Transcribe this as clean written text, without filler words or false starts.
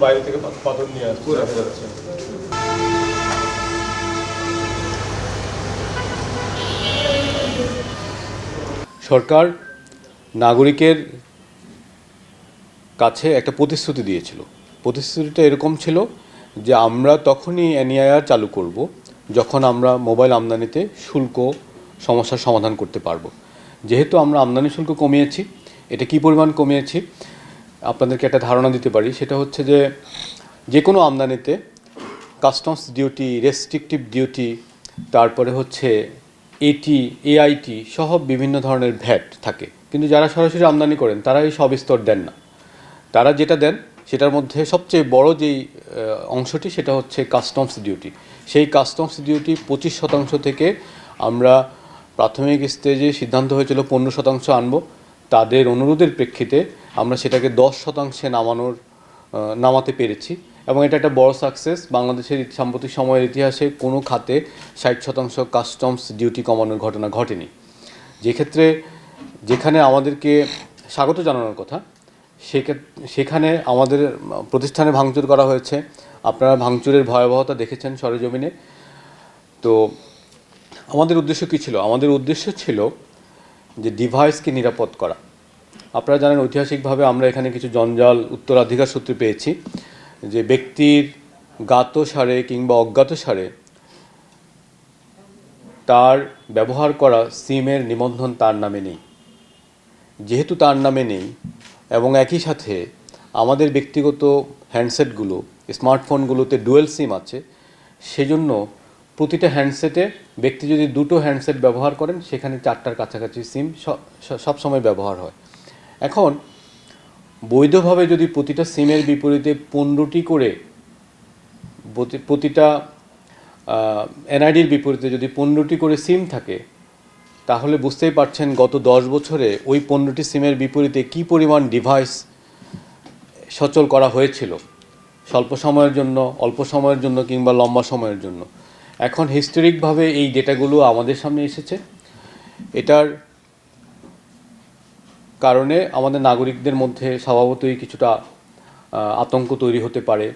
বাইরে থেকে পাথর নিয়ে আসছে দেখা যাচ্ছে। সরকার নাগরিকের কাছে একটা প্রতিশ্রুতি দিয়েছিল। প্রতিশ্রুতিটা এরকম ছিল যে আমরা তখনই এনআইআর চালু করব যখন আমরা মোবাইল আমদানিতে শুল্ক সমস্যার সমাধান করতে পারবো। যেহেতু আমরা আমদানি শুল্ক কমিয়েছি, এটা কী পরিমাণ কমিয়েছি আপনাদেরকে একটা ধারণা দিতে পারি। সেটা হচ্ছে যে কোনো আমদানিতে কাস্টমস ডিউটি, রেস্ট্রিকটিভ ডিউটি, তারপরে হচ্ছে এটি, এআইটি সহ বিভিন্ন ধরনের ভ্যাট থাকে, কিন্তু যারা সরাসরি আমদানি করেন তারা এই সব স্তর দেন না। তারা যেটা দেন সেটার মধ্যে সবচেয়ে বড় যেই অংশটি সেটা হচ্ছে কাস্টমস ডিউটি। সেই কাস্টমস ডিউটি 25% থেকে আমরা প্রাথমিক স্টেজে সিদ্ধান্ত হয়েছিল 15% আনবো। তাদের অনুরোধের প্রেক্ষিতে আমরা সেটাকে 10% নামাতে পেরেছি, এবং এটা একটা বড় সাকসেস। বাংলাদেশের সাম্প্রতিক সময়ের ইতিহাসে কোনো খাতে 60% কাস্টমস ডিউটি কমানোর ঘটনা ঘটেনি। যেখানে আমাদেরকে স্বাগত জানানোর কথা, সেখানে আমাদের প্রতিষ্ঠানে ভাঙচুর করা হয়েছে। আপনারা ভাঙচুরের ভয়াবহতা দেখেছেন সরেজমিনে। তো আমাদের উদ্দেশ্য কী ছিল? আমাদের উদ্দেশ্য ছিল যে ডিভাইসকে নিরাপদ করা। আপনারা জানেন ঐতিহাসিকভাবে আমরা এখানে কিছু জঞ্জাল উত্তরাধিকার সূত্রে পেয়েছি যে ব্যক্তির জ্ঞাতসারে কিংবা অজ্ঞাতসারে তার ব্যবহার করা সিমের নিবন্ধন তার নামে নেই। যেহেতু তার নামে নেই এবং একই সাথে আমাদের ব্যক্তিগত হ্যান্ডসেটগুলো, স্মার্টফোনগুলোতে ডুয়েল সিম আছে, সেজন্য প্রতিটা হ্যান্ডসেটে ব্যক্তি যদি দুটো হ্যান্ডসেট ব্যবহার করেন সেখানে 4টার কাছাকাছি সিম সবসময় ব্যবহার হয়। এখন বৈধভাবে যদি প্রতিটা সিমের বিপরীতে 15টি করে, প্রতিটা এনআইডির বিপরীতে যদি 15টি করে সিম থাকে, তাহলে বুঝতেই পারছেন গত 10 বছরে ওই 15টি সিমের বিপরীতে কী পরিমাণ ডিভাইস সচল করা হয়েছিল, স্বল্প সময়ের জন্য, অল্প সময়ের জন্য কিংবা লম্বা সময়ের জন্য। এখন হিস্টোরিকভাবে এই ডেটাগুলো আমাদের সামনে এসেছে। এটার কারণে আমাদের নাগরিকদের মধ্যে স্বভাবতই কিছুটা আতঙ্ক তৈরি হতে পারে।